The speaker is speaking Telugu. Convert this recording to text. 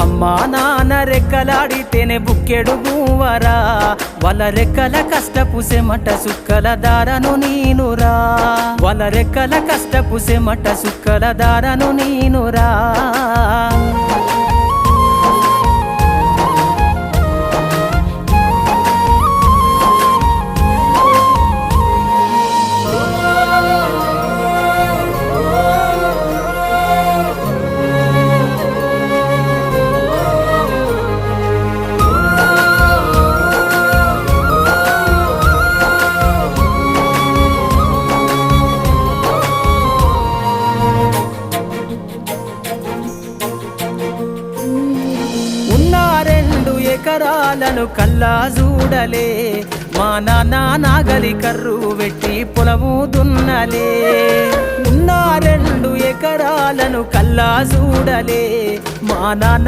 అమ్మా నాన్న రెక్కలాడితేనే బుక్కెడు గువ్వరా, వాళ్ళ రెక్కల కష్టపు సెమట సుక్కల దారను నీనురా, వాళ్ళ రెక్కల కష్టపు సెమట సుక్కల దారను నీనురా. ఎకరాలను కల్లా చూడలే, మా నాన్న నాగలి కర్రు వెట్టి పొలము దున్నలే. ఉన్న 2 ఎకరాలను కల్లా చూడలే, మా నాన్న